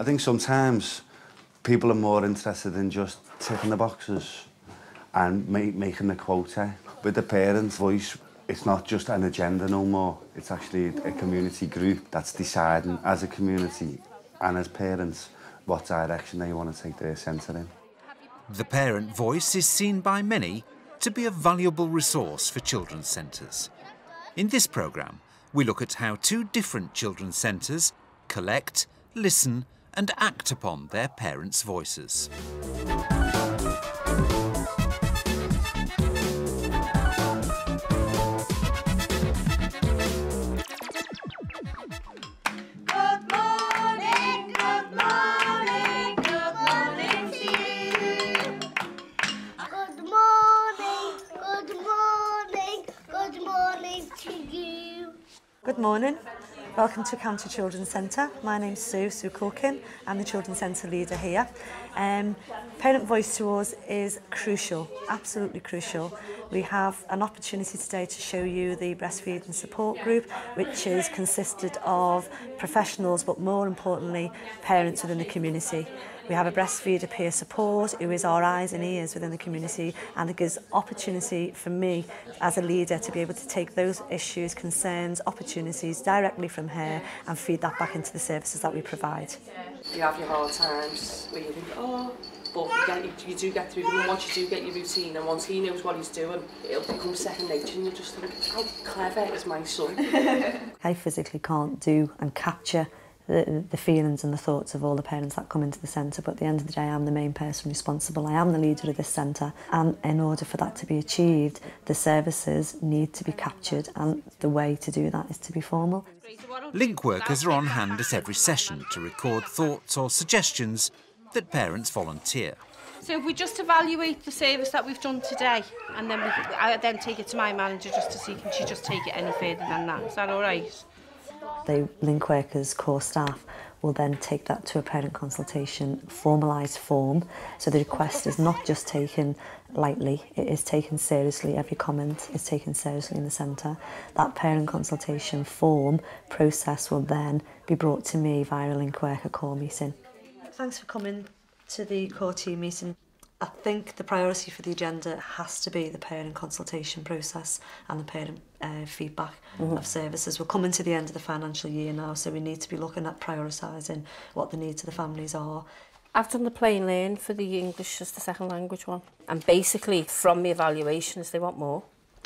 think sometimes people are more interested in just ticking the boxes and making the quota. With the parents' voice, it's not just an agenda no more. It's actually a community group that's deciding as a community and as parents what direction they want to take their centre in. The parent voice is seen by many to be a valuable resource for children's centres. In this programme, we look at how two different children's centres collect, listen and act upon their parents' voices. Good morning. Welcome to County Children's Centre. My name's Sue Culkin. I'm the Children's Centre leader here. Parent voice to us is crucial, absolutely crucial. We have an opportunity today to show you the breastfeeding support group, which is consisted of professionals, but more importantly, parents within the community. We have a breastfeeder peer support who is our eyes and ears within the community, and it gives opportunity for me as a leader to be able to take those issues, concerns, opportunities directly from her and feed that back into the services that we provide. You have your hard times where you think, oh, but you do get through them, and once you do get your routine and once he knows what he's doing, it'll become second nature and you just think, how clever is my son? I physically can't do and capture the feelings and the thoughts of all the parents that come into the centre, but at the end of the day I'm the main person responsible. I am the leader of this centre, and in order for that to be achieved, the services need to be captured, and the way to do that is to be formal. Link workers are on hand at every session to record thoughts or suggestions that parents volunteer. So if we just evaluate the service that we've done today, and then I then take it to my manager just to see can she just take it any further than that. Is that all right? The link workers, core staff, will then take that to a parent consultation formalised form. So the request is not just taken lightly, it is taken seriously. Every comment is taken seriously in the centre. That parent consultation form process will then be brought to me via a link worker core meeting. Thanks for coming to the core team meeting. I think the priority for the agenda has to be the parent consultation process and the parent feedback of services. We're coming to the end of the financial year now, so we need to be looking at prioritising what the needs of the families are. I've done the Play and Learn for the English as the second language one, and basically from the evaluations they want more.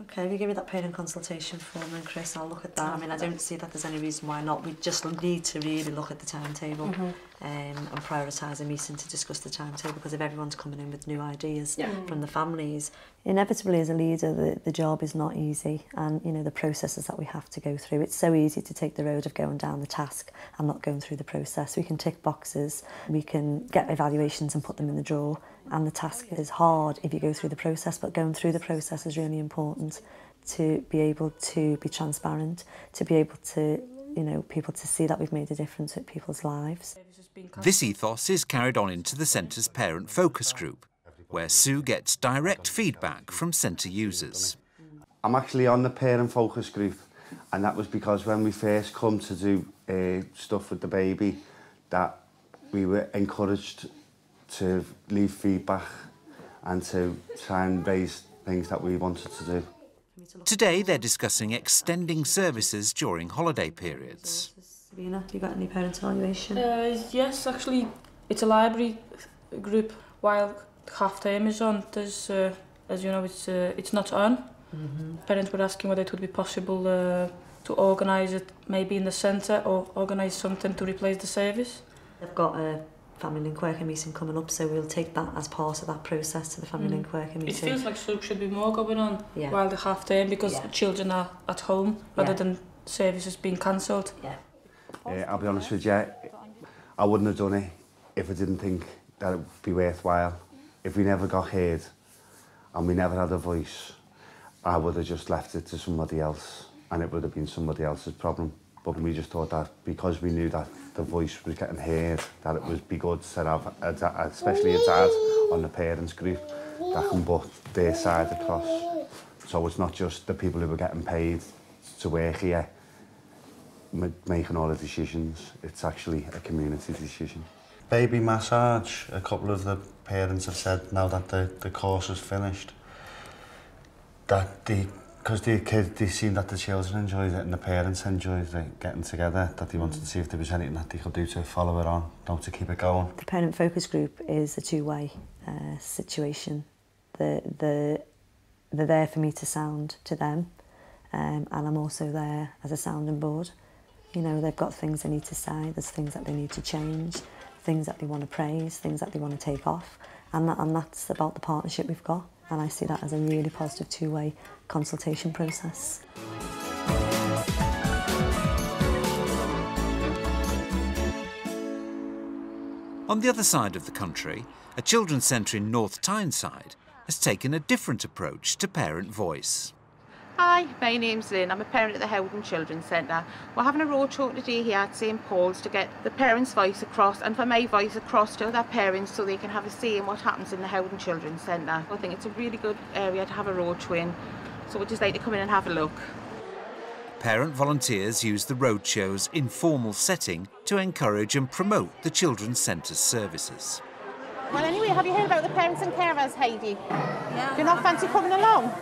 Okay, if you give me that parent consultation form then, Chris, I'll look at that. I mean, I don't see that there's any reason why not. We just need to really look at the timetable and prioritise a meeting to discuss the timetable, because if everyone's coming in with new ideas from the families, inevitably as a leader the job is not easy, and you know the processes that we have to go through. It's so easy to take the road of going down the task and not going through the process. We can tick boxes, we can get evaluations and put them in the drawer, and the task is hard if you go through the process, but going through the process is really important to be able to be transparent, to be able to, you know, people to see that we've made a difference with people's lives. This ethos is carried on into the centre's parent focus group, where Sue gets direct feedback from centre users. I'm actually on the parent focus group, and that was because when we first come to do stuff with the baby, that we were encouraged to leave feedback and to try and raise things that we wanted to do. Today they're discussing extending services during holiday periods. Sabina, have you got any parent evaluation? Yes, actually, it's a library group. While half term is on, there's, as you know, it's not on. Parents were asking whether it would be possible to organise it maybe in the centre or organise something to replace the service. They've got a family link worker meeting coming up, so we'll take that as part of that process to the family link worker meeting. It feels like there should be more going on while the half term, because children are at home rather than services being cancelled. I'll be honest with you, I wouldn't have done it if I didn't think that it would be worthwhile. If we never got heard and we never had a voice, I would have just left it to somebody else, and it would have been somebody else's problem. But we just thought that because we knew that the voice was getting heard, that it would be good to have, especially a dad on the parents group, that can put their side across. So it's not just the people who are getting paid to work here making all the decisions, it's actually a community decision. Baby massage. A couple of the parents have said now that the course is finished, that because they seen that the children enjoyed it and the parents enjoyed it getting together, that they wanted to see if there was anything that they could do to follow it on, to keep it going. The parent focus group is a two-way situation. They're there for me to sound to them, and I'm also there as a sounding board. You know, they've got things they need to say, there's things that they need to change, things that they want to praise, things that they want to take off, and that's about the partnership we've got. And I see that as a really positive two-way consultation process. On the other side of the country, a children's centre in North Tyneside has taken a different approach to parent voice. Hi, my name's Lynn. I'm a parent at the Howden Children's Centre. We're having a roadshow today here at St Paul's to get the parents' voice across and for my voice across to other parents so they can have a say in what happens in the Howden Children's Centre. I think it's a really good area to have a roadshow in, so we'd just like to come in and have a look. Parent volunteers use the roadshow's informal setting to encourage and promote the children's centre's services. Well, anyway, have you heard about the parents and carers, Heidi? Yeah. Do you not fancy coming along?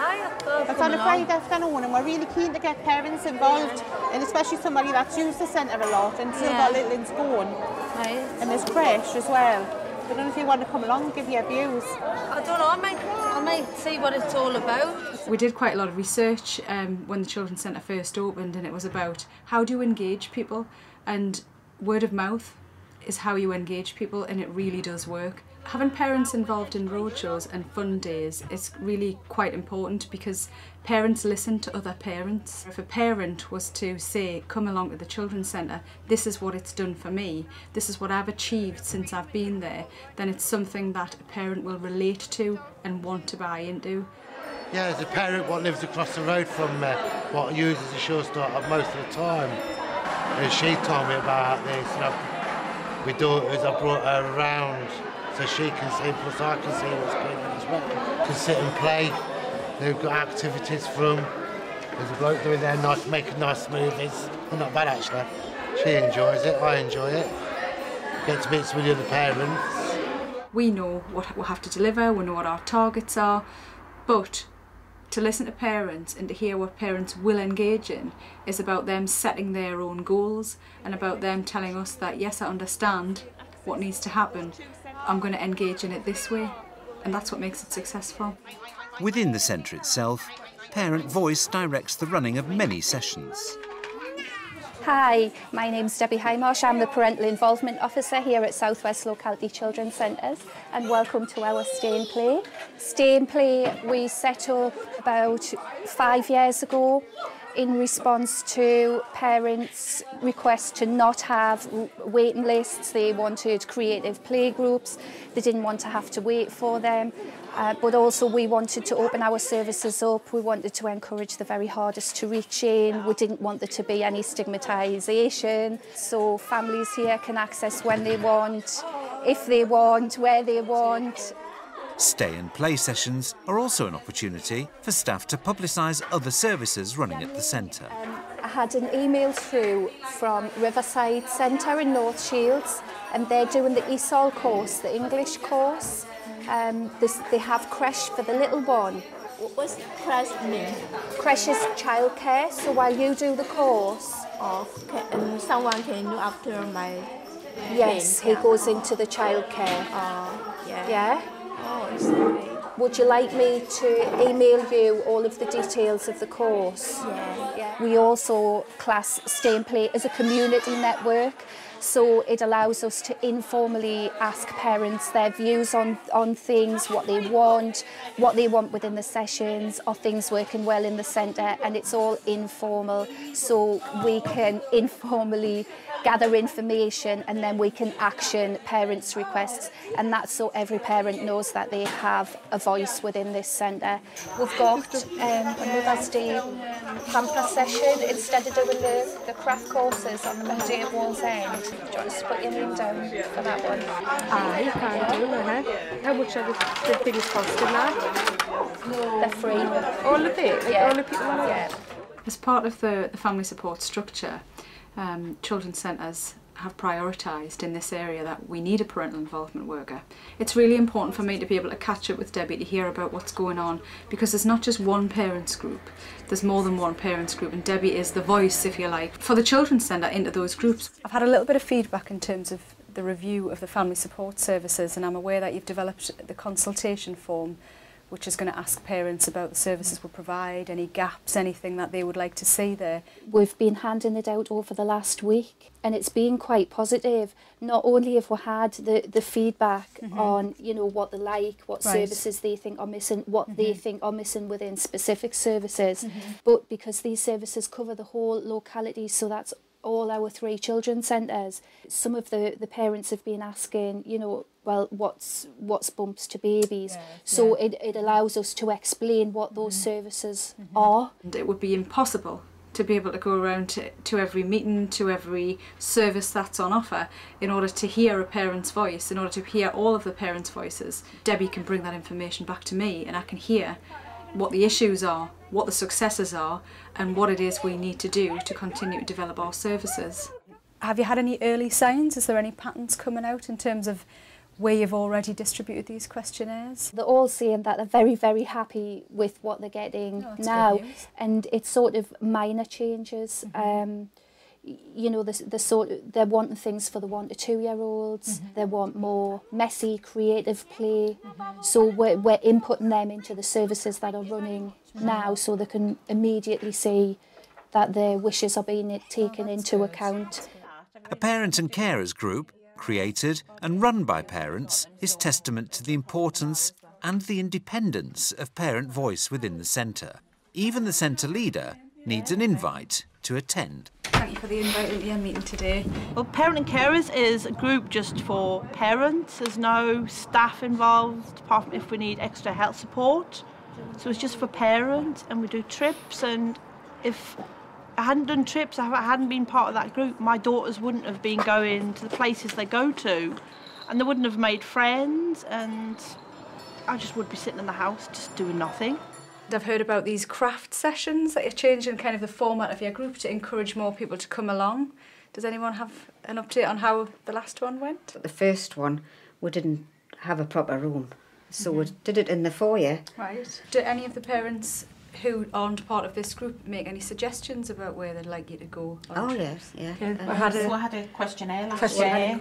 It's on a Friday afternoon and we're really keen to get parents involved, and especially somebody that's used the centre a lot and still got little ones going. Right. And there's creche as well. I don't know if you want to come along and give your views. I don't know, I might see what it's all about. We did quite a lot of research when the Children's Centre first opened, and it was about how do you engage people, and word of mouth is how you engage people, and it really does work. Having parents involved in roadshows and fun days is really quite important because parents listen to other parents. If a parent was to say, come along to the Children's Centre, this is what it's done for me, this is what I've achieved since I've been there, then it's something that a parent will relate to and want to buy into. Yeah, as a parent what lives across the road from what uses the show startup most of the time, and she told me about this, and my daughters, I brought her around so she can see, plus I can see what's going on as well. Can sit and play. They've got activities for them. There's a bloke doing there making nice smoothies. Well, not bad actually. She enjoys it, I enjoy it. Get to meet some of the other parents. We know what we have to deliver, we know what our targets are, but to listen to parents and to hear what parents will engage in is about them setting their own goals and about them telling us that, yes, I understand what needs to happen, I'm going to engage in it this way, and that's what makes it successful. Within the centre itself, Parent Voice directs the running of many sessions. Hi, my name's Debbie Highmarsh. I'm the Parental Involvement Officer here at South West Locality Children's Centres, and welcome to our Stay and Play. Stay and Play we set up about 5 years ago in response to parents' requests to not have waiting lists. They wanted creative play groups. They didn't want to have to wait for them. But also we wanted to open our services up. We wanted to encourage the very hardest to reach in. We didn't want there to be any stigmatisation. So families here can access when they want, if they want, where they want. Stay and play sessions are also an opportunity for staff to publicise other services running at the centre. I had an email through from Riverside Centre in North Shields, and they're doing the ESOL course, the English course. They have creche for the little one. What's creche mean? Creche is childcare, so while you do the course... someone can look after my... Yes, he goes into the childcare. Yeah. Yeah? Oh, it's great. Would you like me to email you all of the details of the course? Yeah. We also class Stay and Play as a community network, so it allows us to informally ask parents their views on things, what they want within the sessions, are things working well in the centre, and it's all informal, so we can informally gather information and then we can action parents' requests, and that's so every parent knows that they have a voice within this centre. We've got another Stay campus session. Instead of doing the craft courses on the Monday at Wall's End, do you want us to put your name down for that one? You can do, How much are the things costing that? They're free. All of it? Yeah. All the people yeah. As part of the family support structure, children's centres have prioritised in this area that we need a parental involvement worker. It's really important for me to be able to catch up with Debbie to hear about what's going on, because there's not just one parents group, there's more than one parents group, and Debbie is the voice, if you like, for the Children's Centre into those groups. I've had a little bit of feedback in terms of the review of the family support services, and I'm aware that you've developed the consultation form which is going to ask parents about the services we provide, any gaps, anything that they would like to see there. We've been handing it out over the last week and it's been quite positive. Not only have we had the feedback on, you know, what they like, what services they think are missing, what they think are missing within specific services, but because these services cover the whole locality, so that's all our 3 children's centres, some of the parents have been asking, you know, well, what's bumps to babies? So it allows us to explain what those services are. And it would be impossible to be able to go around to every meeting, to every service that's on offer, in order to hear a parent's voice, in order to hear all of the parents' voices. Debbie can bring that information back to me and I can hear what the issues are, what the successes are, and what it is we need to do to continue to develop our services. Have you had any early signs? Is there any patterns coming out in terms of where you've already distributed these questionnaires? They're all saying that they're very, very happy with what they're getting now, and it's sort of minor changes. You know, they're wanting things for the 1 to 2 year olds. They want more messy, creative play. So we're inputting them into the services that are running now, so they can immediately see that their wishes are being taken into account. A parent and carers group, created and run by parents, is testament to the importance and the independence of parent voice within the centre. Even the centre leader needs an invite to attend. Thank you for the invite into your meeting today. Well, Parent and Carers is a group just for parents. There's no staff involved, apart from if we need extra health support. So it's just for parents, and we do trips, and if I hadn't done trips, I hadn't been part of that group, my daughters wouldn't have been going to the places they go to, and they wouldn't have made friends, and I just would be sitting in the house just doing nothing. I've heard about these craft sessions that you're changing kind of the format of your group to encourage more people to come along. Does anyone have an update on how the last one went? The first one, we didn't have a proper room, so we did it in the foyer. Right. Do any of the parents who aren't part of this group make any suggestions about where they'd like you to go? Oh yes, yeah. We had a questionnaire last year.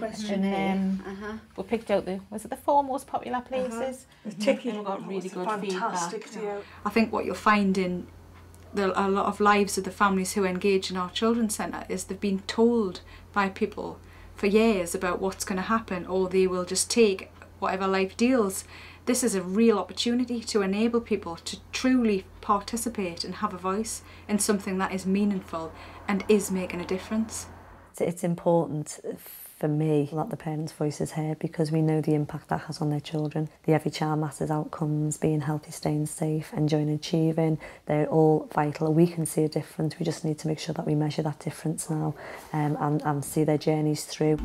We picked out was it the 4 most popular places? And we got really good feedback. I think what you'll find in a lot of lives of the families who engage in our children's centre is they've been told by people for years about what's going to happen, or they will just take whatever life deals. This is a real opportunity to enable people to truly participate and have a voice in something that is meaningful and is making a difference. It's important for me that the parents' voice is heard, because we know the impact that has on their children. The Every Child Matters outcomes, being healthy, staying safe, enjoying and achieving, they're all vital. We can see a difference. We just need to make sure that we measure that difference now and see their journeys through.